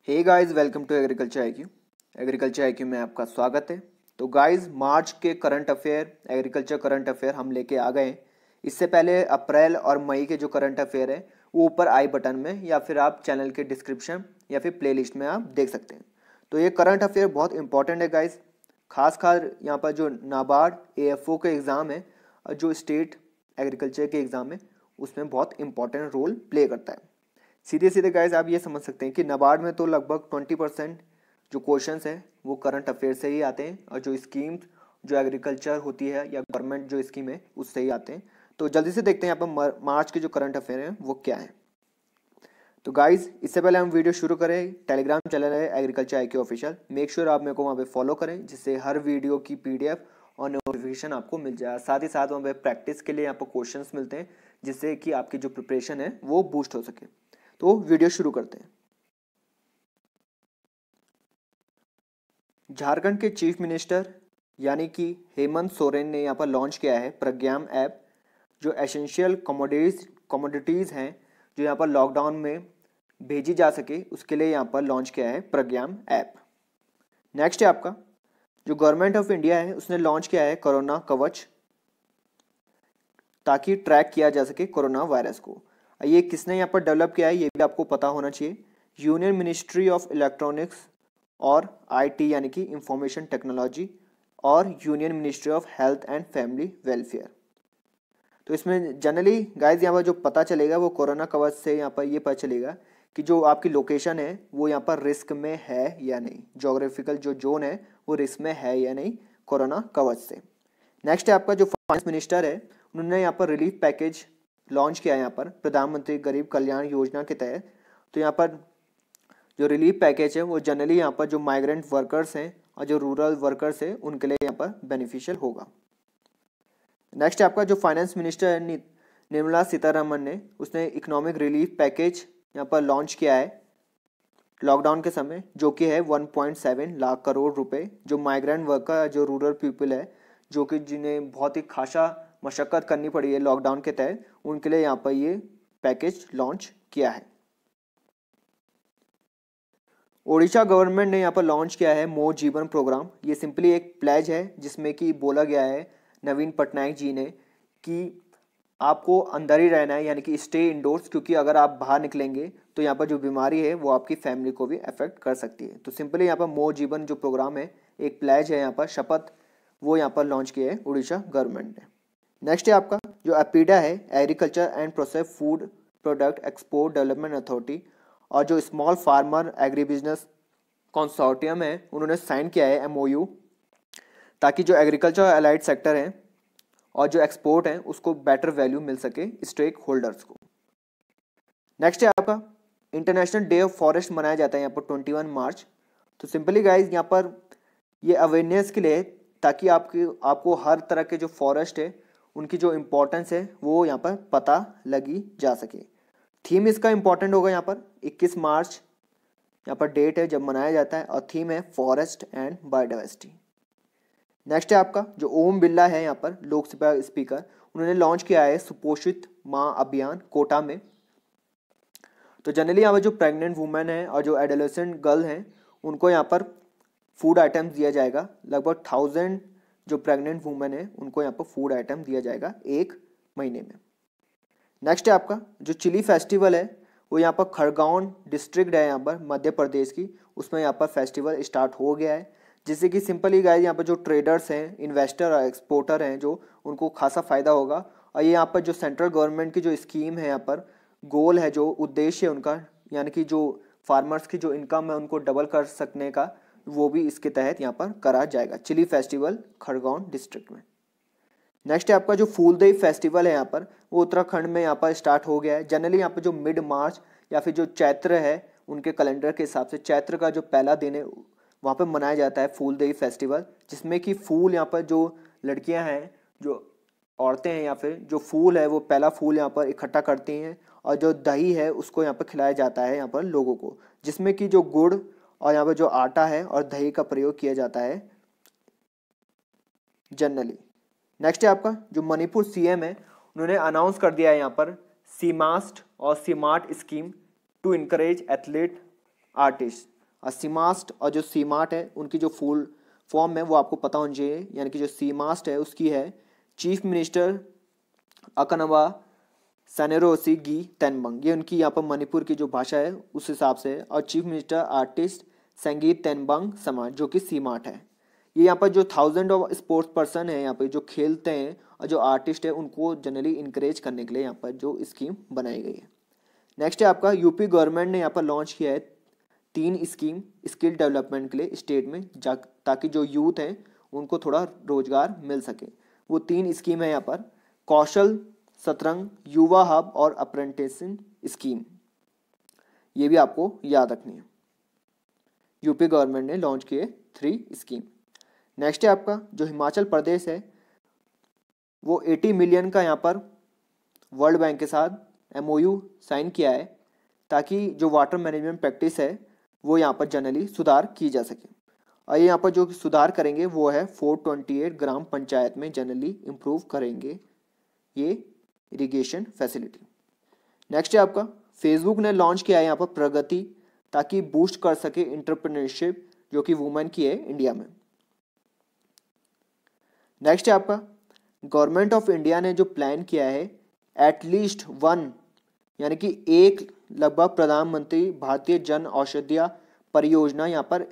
Hey guys, welcome to agriculture IQ. Agriculture IQ में आपका स्वागत है। तो गाइस, मार्च के current affair, agriculture current affair हम लेके आ गए हैं। इससे पहले अप्रैल और मई के जो करंट अफेयर है वो ऊपर आई बटन में या फिर आप चैनल के डिस्क्रिप्शन या फिर प्लेलिस्ट में आप देख सकते हैं। तो ये करंट अफेयर बहुत इंपॉर्टेंट है गाइस। खास यहाँ पर जो नाबार्ड AFO के एग्ज़ाम है और जो स्टेट एग्रीकल्चर के एग्ज़ाम है उसमें बहुत इंपॉर्टेंट रोल प्ले करता है। सीधे सीधे गाइज आप ये समझ सकते हैं कि नाबार्ड में तो लगभग 20% जो क्वेश्चंस हैं वो करंट अफेयर से ही आते हैं और जो स्कीम्स जो एग्रीकल्चर होती है या गवर्नमेंट जो स्कीम है उससे ही आते हैं। तो जल्दी से देखते हैं यहाँ पर मार्च के जो करंट अफेयर हैं वो क्या है। तो गाइज, इससे पहले हम वीडियो शुरू करें, टेलीग्राम चैनल है agriculture IQ official, make sure आप मेरे को वहाँ पे फॉलो करें जिससे हर वीडियो की PDF और नोटिफिकेशन आपको मिल जाए। साथ ही साथ वहाँ पे प्रैक्टिस के लिए यहाँ पर क्वेश्चंस मिलते हैं जिससे कि आपकी जो प्रिपरेशन है वो बूस्ट हो सके। तो वीडियो शुरू करते हैं। झारखंड के चीफ मिनिस्टर यानी कि हेमंत सोरेन ने यहाँ पर लॉन्च किया है प्रज्ञान ऐप, जो एसेंशियल कमोडिटीज़ हैं जो यहाँ पर लॉकडाउन में भेजी जा सके उसके लिए यहाँ पर लॉन्च किया है प्रज्ञान ऐप। नेक्स्ट है आपका जो गवर्नमेंट ऑफ इंडिया है उसने लॉन्च किया है कोरोना कवच, ताकि ट्रैक किया जा सके कोरोना वायरस को। ये किसने यहाँ पर डेवलप किया है ये भी आपको पता होना चाहिए। यूनियन मिनिस्ट्री ऑफ इलेक्ट्रॉनिक्स और IT यानी कि इंफॉर्मेशन टेक्नोलॉजी और union ministry of health and family welfare. तो इसमें जनरली गाइज यहाँ पर जो पता चलेगा वो कोरोना कवच से यहाँ पर ये पता चलेगा कि जो आपकी लोकेशन है वो यहाँ पर रिस्क में है या नहीं, जोग्राफिकल जो जोन है वो रिस्क में है या नहीं कोरोना कवच से। नेक्स्ट है आपका जो फाइनेंस मिनिस्टर है उन्होंने यहाँ पर रिलीफ पैकेज लॉन्च किया है यहाँ पर प्रधानमंत्री गरीब कल्याण योजना के तहत। तो यहाँ पर जो रिलीफ पैकेज है वो जनरली यहाँ पर जो माइग्रेंट वर्कर्स हैं और जो रूरल वर्कर्स हैं उनके लिए यहाँ पर बेनिफिशियल होगा। नेक्स्ट आपका जो फाइनेंस मिनिस्टर है निर्मला सीतारमण ने उसने इकोनॉमिक रिलीफ पैकेज यहाँ पर लॉन्च किया है लॉकडाउन के समय, जो कि है 1.7 लाख करोड़ रुपए। जो माइग्रेंट वर्कर जो रूरल पीपल है जो कि जिन्हें बहुत ही खासा मशक्क़त करनी पड़ी है लॉकडाउन के तहत, उनके लिए यहाँ पर ये पैकेज लॉन्च किया है। ओडिशा गवर्नमेंट ने यहाँ पर लॉन्च किया है मो जीवन प्रोग्राम। ये सिंपली एक प्लेज है जिसमें कि बोला गया है नवीन पटनायक जी ने कि आपको अंदर ही रहना है यानी कि स्टे इंडोर्स, क्योंकि अगर आप बाहर निकलेंगे तो यहाँ पर जो बीमारी है वो आपकी फैमिली को भी अफेक्ट कर सकती है। तो सिंपली यहाँ पर मो जीवन जो प्रोग्राम है एक प्लेज है, यहाँ पर शपथ वो यहाँ पर लॉन्च किया है उड़ीसा गवर्नमेंट ने। नेक्स्ट है आपका जो एपीडा है agriculture and process food product export development authority और जो small farmer agri business consortium है उन्होंने साइन किया है MOU, ताकि जो एग्रीकल्चर अलाइड सेक्टर है और जो एक्सपोर्ट है उसको बेटर वैल्यू मिल सके स्टेक होल्डर्स को। नेक्स्ट है आपका इंटरनेशनल डे ऑफ फॉरेस्ट मनाया जाता है यहाँ पर 21 मार्च। तो सिंपली गाइज यहाँ पर ये अवेयरनेस के लिए, ताकि आपको हर तरह के जो फॉरेस्ट है उनकी जो इम्पोर्टेंस है वो यहाँ पर पता लगी जा सके। थीम इसका इम्पोर्टेंट होगा यहाँ पर 21 मार्च यहाँ पर डेट है जब मनाया जाता है और थीम है फॉरेस्ट एंड बायोडाइवर्सिटी। नेक्स्ट है आपका जो ओम बिरला है यहाँ पर लोकसभा स्पीकर, उन्होंने लॉन्च किया है सुपोषित माँ अभियान कोटा में। तो जनरली यहाँ पर जो प्रेग्नेंट वुमेन है और जो एडोलेसेंट गर्ल हैं उनको यहाँ पर फूड आइटम्स दिया जाएगा। लगभग 1000 जो प्रेग्नेंट वुमेन है उनको यहाँ पर फूड आइटम दिया जाएगा 1 महीने में। नेक्स्ट है आपका जो चिली फेस्टिवल है वो यहाँ पर खरगोन डिस्ट्रिक्ट है यहाँ पर मध्य प्रदेश की, उसमें यहाँ पर फेस्टिवल स्टार्ट हो गया है, जिससे कि सिंपली गाइस यहाँ पर जो ट्रेडर्स हैं, इन्वेस्टर और एक्सपोर्टर हैं जो उनको खासा फ़ायदा होगा। और ये यहाँ पर जो सेंट्रल गवर्नमेंट की जो स्कीम है यहाँ पर गोल है, जो उद्देश्य है उनका, यानी कि जो फार्मर्स की जो इनकम है उनको डबल कर सकने का, वो भी इसके तहत यहाँ पर करा जाएगा चिली फेस्टिवल खरगोन डिस्ट्रिक्ट में। नेक्स्ट है आपका जो फूलदेई फेस्टिवल है यहाँ पर वो उत्तराखंड में यहाँ पर स्टार्ट हो गया है। जनरली यहाँ पर जो मिड मार्च या फिर जो चैत्र है उनके कैलेंडर के हिसाब से चैत्र का जो पहला दिन है वहाँ पर मनाया जाता है फूलदेई फेस्टिवल, जिसमें कि फूल यहाँ पर जो लड़कियाँ हैं, जो औरतें हैं या फिर जो फूल है वो पहला फूल यहाँ पर इकट्ठा करती हैं और जो दही है उसको यहाँ पर खिलाया जाता है यहाँ पर लोगों को, जिसमें कि जो गुड़ और यहाँ पर जो आटा है और दही का प्रयोग किया जाता है जनरली। नेक्स्ट है आपका जो मणिपुर CM है उन्होंने अनाउंस कर दिया है यहाँ पर सीमास्ट और सीमार्ट scheme to encourage athlete artist. और सीमास्ट और जो सीमार्ट है उनकी जो फुल फॉर्म है वो आपको पता होनी चाहिए, यानी कि जो सीमास्ट है उसकी है चीफ मिनिस्टर अकनवा सनेरोसी गी तेनबंग, ये उनकी यहाँ पर मणिपुर की जो भाषा है उस हिसाब से है। और चीफ मिनिस्टर आर्टिस्ट संगीत तेनबंग समाज जो कि सीमार्ट है। ये यहाँ पर जो 1000 ऑफ स्पोर्ट्स पर्सन है यहाँ पर जो खेलते हैं और जो आर्टिस्ट है उनको जनरली इंकरेज करने के लिए यहाँ पर जो स्कीम बनाई गई है। नेक्स्ट है आपका यूपी गवर्नमेंट ने यहाँ पर लॉन्च किया है 3 स्कीम स्किल डेवलपमेंट के लिए स्टेट में, ताकि जो यूथ हैं उनको थोड़ा रोजगार मिल सके। वो 3 स्कीम है यहाँ पर कौशल सतरंग, युवा हब और अप्रेंटिसिंग स्कीम। ये भी आपको याद रखनी है। यूपी गवर्नमेंट ने लॉन्च किए 3 स्कीम। नेक्स्ट है आपका जो हिमाचल प्रदेश है वो 80 मिलियन का यहाँ पर वर्ल्ड बैंक के साथ MOU साइन किया है, ताकि जो वाटर मैनेजमेंट प्रैक्टिस है वो यहाँ पर जनरली सुधार की जा सके। और ये यहाँ पर जो सुधार करेंगे वो है 428 ग्राम पंचायत में जनरली इम्प्रूव करेंगे ये इरिगेशन फैसिलिटी। नेक्स्ट है आपका फेसबुक ने लॉन्च किया है यहाँ पर प्रगति, ताकि बूस्ट कर सके इंटरप्रेन्योरशिप जो कि वुमेन की है इंडिया में। नेक्स्ट है आपका गवर्नमेंट ऑफ इंडिया ने जो प्लान किया है एटलीस्ट 1 यानी कि एक लगभग प्रधानमंत्री भारतीय जन औषधि परियोजना यहाँ पर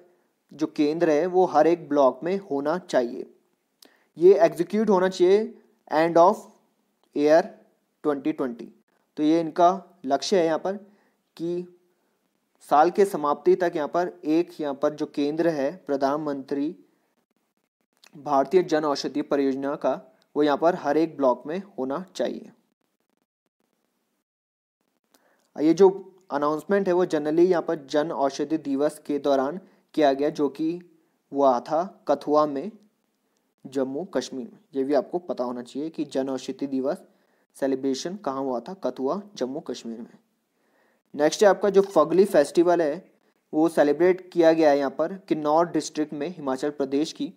जो केंद्र है वो हर एक ब्लॉक में होना चाहिए। ये एग्जीक्यूट होना चाहिए एंड ऑफ ईयर 2020। तो ये इनका लक्ष्य है यहाँ पर कि साल के समाप्ति तक यहाँ पर जो केंद्र है प्रधानमंत्री भारतीय जन औषधि परियोजना का वो यहाँ पर हर एक ब्लॉक में होना चाहिए। ये जो अनाउंसमेंट है वो जनरली यहाँ पर जन औषधि दिवस के दौरान किया गया, जो कि हुआ था कथुआ में जम्मू कश्मीर में। ये भी आपको पता होना चाहिए कि जन औषधि दिवस सेलिब्रेशन कहाँ हुआ था, कथुआ जम्मू कश्मीर में। नेक्स्ट है आपका जो फगली फेस्टिवल है वो सेलिब्रेट किया गया है यहाँ पर किन्नौर डिस्ट्रिक्ट में हिमाचल प्रदेश की,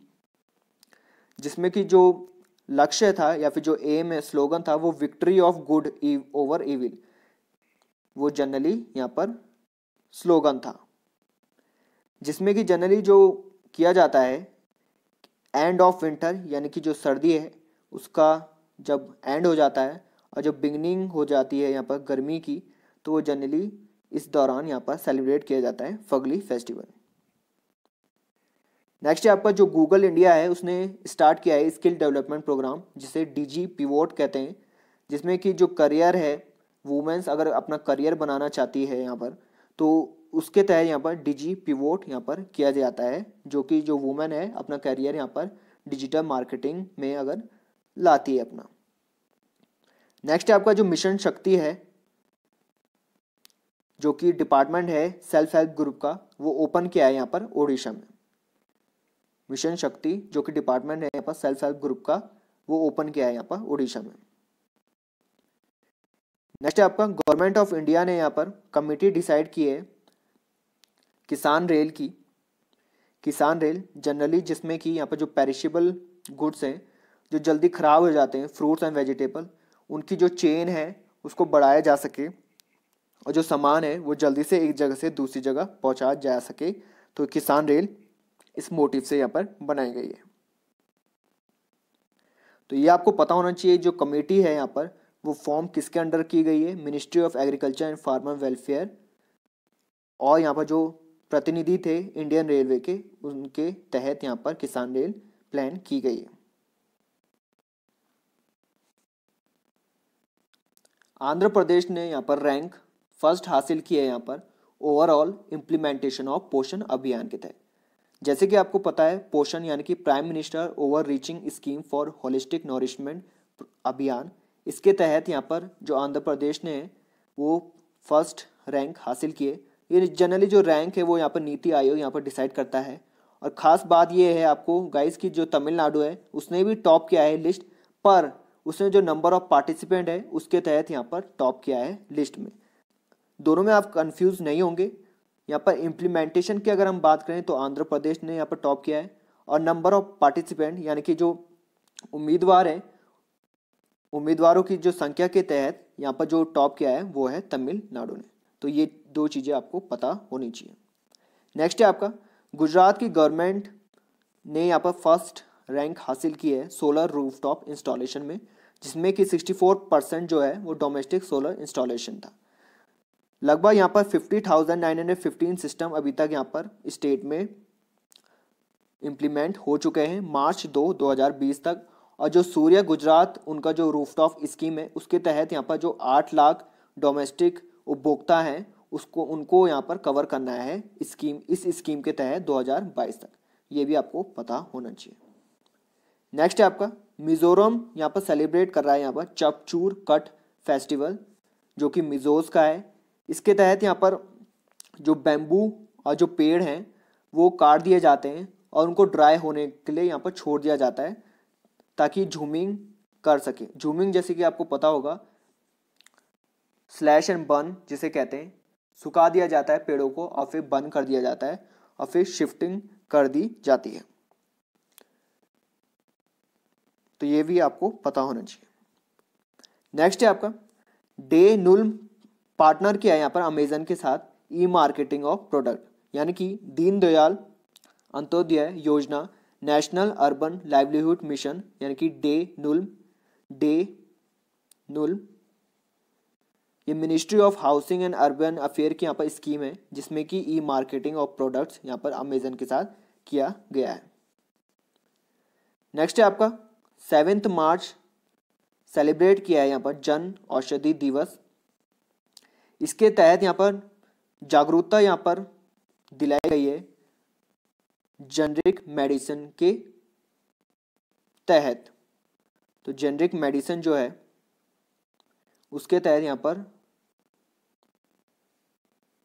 जिसमें कि जो लक्ष्य था या फिर जो एम है स्लोगन था वो victory of good over evil, वो जनरली यहाँ पर स्लोगन था, जिसमें कि जनरली जो किया जाता है एंड ऑफ विंटर यानी कि जो सर्दी है उसका जब एंड हो जाता है और जब बिगनिंग हो जाती है यहाँ पर गर्मी की, तो वो जनरली इस दौरान यहाँ पर सेलिब्रेट किया जाता है फगली फेस्टिवल। नेक्स्ट है आपका जो गूगल इंडिया है उसने स्टार्ट किया है स्किल डेवलपमेंट प्रोग्राम, जिसे DG पिवोट कहते हैं, जिसमें कि जो करियर है वुमेन्स अगर अपना करियर बनाना चाहती है यहाँ पर, तो उसके तहत यहाँ पर DG पिवोट यहाँ पर किया जाता है, जो कि जो वुमेन है अपना करियर यहाँ पर डिजिटल मार्केटिंग में अगर लाती है अपना। नेक्स्ट आपका जो मिशन शक्ति है जो कि डिपार्टमेंट है सेल्फ हेल्प ग्रुप का, वो ओपन किया है यहाँ पर ओडिशा में। मिशन शक्ति जो कि डिपार्टमेंट है यहाँ पर सेल्फ हेल्प ग्रुप का, वो ओपन किया है यहाँ पर ओडिशा में। नेक्स्ट है आपका गवर्नमेंट ऑफ इंडिया ने यहाँ पर कमिटी डिसाइड की है किसान रेल की। किसान रेल जनरली जिसमें कि यहाँ पर जो पेरिशेबल गुड्स हैं जो जल्दी ख़राब हो जाते हैं, फ्रूट्स एंड वेजिटेबल, उनकी जो चेन है उसको बढ़ाया जा सके और जो सामान है वो जल्दी से एक जगह से दूसरी जगह पहुँचाया जा सके। तो किसान रेल इस मोटिव से यहाँ पर बनाई गई है। तो ये आपको पता होना चाहिए जो कमेटी है यहाँ पर वो फॉर्म किसके अंडर की गई है, ministry of agriculture and farmer welfare, और यहाँ पर जो प्रतिनिधि थे इंडियन रेलवे के, उनके तहत यहाँ पर किसान रेल प्लान की गई है। आंध्र प्रदेश ने यहाँ पर रैंक फर्स्ट हासिल किया है यहाँ पर ओवरऑल इम्प्लीमेंटेशन ऑफ पोषण अभियान के तहत। जैसे कि आपको पता है पोषण यानी कि prime minister over reaching scheme for holistic nourishment अभियान, इसके तहत यहाँ पर जो आंध्र प्रदेश ने वो फर्स्ट रैंक हासिल किए। ये जनरली जो रैंक है वो यहाँ पर नीति आयोग यहाँ पर डिसाइड करता है। और ख़ास बात ये है आपको गाइस की जो तमिलनाडु है उसने भी टॉप किया है लिस्ट, पर उसने जो नंबर ऑफ पार्टिसिपेंट है उसके तहत यहाँ पर टॉप किया है लिस्ट में। दोनों में आप कंफ्यूज नहीं होंगे। यहाँ पर इम्प्लीमेंटेशन की अगर हम बात करें तो आंध्र प्रदेश ने यहाँ पर टॉप किया है, और नंबर ऑफ पार्टिसिपेंट यानी कि जो उम्मीदवार हैं, उम्मीदवारों की जो संख्या के तहत यहाँ पर जो टॉप किया है वो है तमिलनाडु ने। तो ये दो चीज़ें आपको पता होनी चाहिए। नेक्स्ट है आपका गुजरात की गवर्नमेंट ने यहाँ पर फर्स्ट रैंक हासिल की है सोलर रूफटॉप इंस्टॉलेशन में, जिसमें कि 64% जो है वो डोमेस्टिक सोलर इंस्टॉलेशन था। लगभग यहाँ पर 50,915 सिस्टम अभी तक यहाँ पर स्टेट में इम्प्लीमेंट हो चुके हैं मार्च 2020 तक। और जो सूर्य गुजरात उनका जो रूफटॉप स्कीम है उसके तहत यहाँ पर जो 8 लाख डोमेस्टिक उपभोक्ता हैं उसको उनको यहाँ पर कवर करना है इस स्कीम के तहत 2022 तक। ये भी आपको पता होना चाहिए। नेक्स्ट है आपका मिजोरम यहाँ पर सेलिब्रेट कर रहा है यहाँ पर चपचूर कट फेस्टिवल, जो कि मिजोज का है। इसके तहत यहाँ पर जो बैम्बू और जो पेड़ हैं वो काट दिए जाते हैं और उनको ड्राई होने के लिए यहाँ पर छोड़ दिया जाता है ताकि झूमिंग कर सके। झूमिंग जैसे कि आपको पता होगा स्लैश एंड बर्न जिसे कहते हैं, सुखा दिया जाता है पेड़ों को और फिर बर्न कर दिया जाता है और फिर शिफ्टिंग कर दी जाती है। तो ये भी आपको पता होना चाहिए। नेक्स्ट है आपका डे नुल पार्टनर किया है यहाँ पर अमेजन के साथ ई मार्केटिंग ऑफ प्रोडक्ट, यानी कि दीनदयाल अंत्योदय योजना नेशनल अर्बन लाइवलीहुड मिशन यानी कि डे नुल ये ministry of housing and urban affair की यहाँ पर स्कीम है जिसमें कि ई मार्केटिंग ऑफ प्रोडक्ट्स यहाँ पर अमेजन के साथ किया गया है। नेक्स्ट है आपका 7 मार्च सेलिब्रेट किया है यहाँ पर जन औषधि दिवस। इसके तहत यहाँ पर जागरूकता यहाँ पर दिलाई गई है जेनरिक मेडिसिन के तहत। तो जेनरिक मेडिसिन जो है उसके तहत यहाँ पर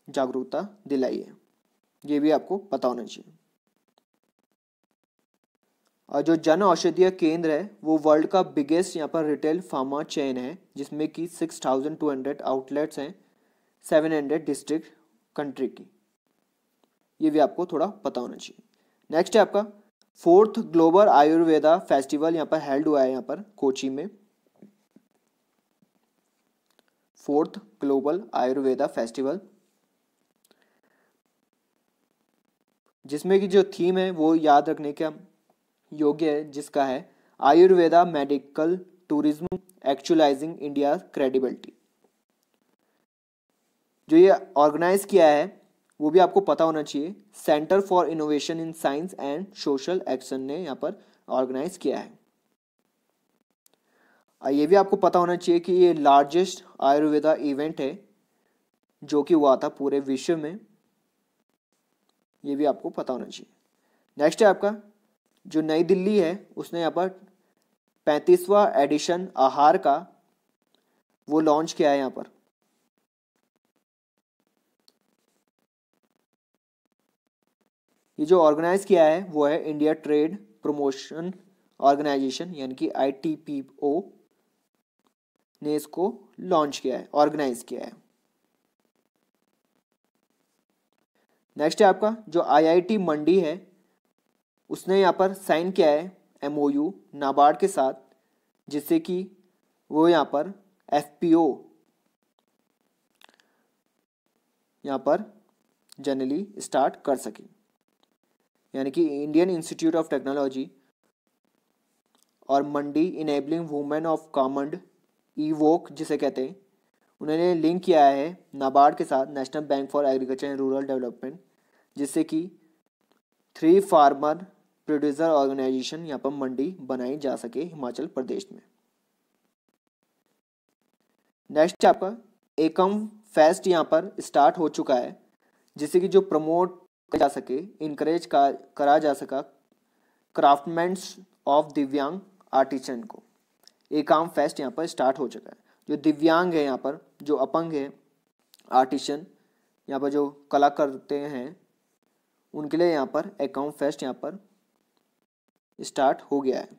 जागरूकता दिलाई है, ये भी आपको पता होना चाहिए। और जो जन औषधीय केंद्र है वो वर्ल्ड का बिगेस्ट यहाँ पर रिटेल फार्मा चेन है जिसमें कि 6,200 आउटलेट्स हैं 700 डिस्ट्रिक्ट कंट्री की, ये भी आपको थोड़ा पता होना चाहिए। नेक्स्ट है आपका 4th ग्लोबल आयुर्वेदा फेस्टिवल यहाँ पर हेल्ड हुआ है यहाँ पर कोची में। 4th ग्लोबल आयुर्वेदा फेस्टिवल जिसमें कि जो थीम है वो याद रखने का योग्य है, जिसका है Ayurveda medical tourism actualizing India credibility. जो ये ऑर्गेनाइज किया है वो भी आपको पता होना चाहिए, centre for innovation in science and social action ने यहाँ पर ऑर्गेनाइज किया है। ये भी आपको पता होना चाहिए कि ये लार्जेस्ट आयुर्वेदा इवेंट है जो कि हुआ था पूरे विश्व में, ये भी आपको पता होना चाहिए। नेक्स्ट है आपका जो नई दिल्ली है उसने यहाँ पर 35वां एडिशन आहार का वो लॉन्च किया है यहाँ पर। ये जो ऑर्गेनाइज किया है वो है इंडिया ट्रेड प्रमोशन ऑर्गेनाइजेशन यानी कि ITPO ने इसको लॉन्च किया है, ऑर्गेनाइज किया है। नेक्स्ट है आपका जो IIT मंडी है उसने यहाँ पर साइन किया है MOU नाबार्ड के साथ, जिससे कि वो यहाँ पर FPO यहाँ पर जनरली स्टार्ट कर सके, यानी कि इंडियन इंस्टीट्यूट ऑफ टेक्नोलॉजी और मंडी इनेबलिंग वुमेन ऑफ कामंड EVOC जिसे कहते हैं, उन्होंने लिंक किया है नाबार्ड के साथ national bank for agriculture and rural development, जिससे कि 3 फार्मर प्रोड्यूसर ऑर्गेनाइजेशन यहाँ पर मंडी बनाई जा सके हिमाचल प्रदेश में। नेक्स्ट आपका एकम फेस्ट यहाँ पर स्टार्ट हो चुका है, जिससे कि जो प्रमोट जा सके इनकरेज करा जा सका क्राफ्टमैन्स ऑफ दिव्यांग आर्टिसन को। एकम फेस्ट यहाँ पर स्टार्ट हो चुका है। जो दिव्यांग है यहाँ पर जो अपंग है आर्टिसन यहाँ पर जो कला करते हैं उनके लिए यहाँ पर एकम फेस्ट यहाँ पर स्टार्ट हो गया है।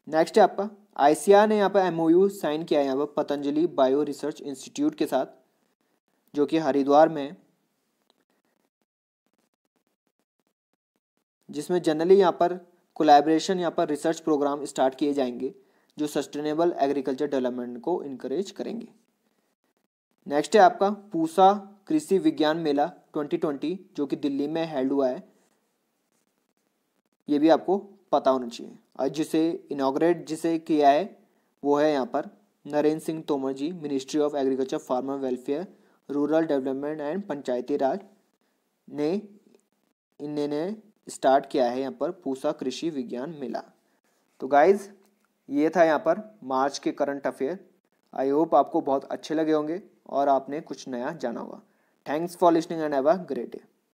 नेक्स्ट है आपका ICAR ने यहाँ पर MOU साइन किया है यहाँ पर पतंजलि बायो रिसर्च इंस्टीट्यूट के साथ, जो कि हरिद्वार में है, जिसमें जनरली यहाँ पर कोलैबोरेशन यहाँ पर रिसर्च प्रोग्राम स्टार्ट किए जाएंगे जो सस्टेनेबल एग्रीकल्चर डेवलपमेंट को इनकरेज करेंगे। नेक्स्ट है आपका पूसा कृषि विज्ञान मेला 2020 जो कि दिल्ली में हेल्ड हुआ है, ये भी आपको पता होना चाहिए। और जिसे इनॉग्रेट जिसे किया है वो है यहाँ पर Narendra Singh Tomar ji, ministry of agriculture, farmer welfare, rural development and Panchayati Raj ने इन्होंने स्टार्ट किया है यहाँ पर पूसा कृषि विज्ञान मेला। तो गाइज ये था यहाँ पर मार्च के करंट अफेयर। आई होप आपको बहुत अच्छे लगे होंगे और आपने कुछ नया जाना होगा। Thanks for listening and have a great day.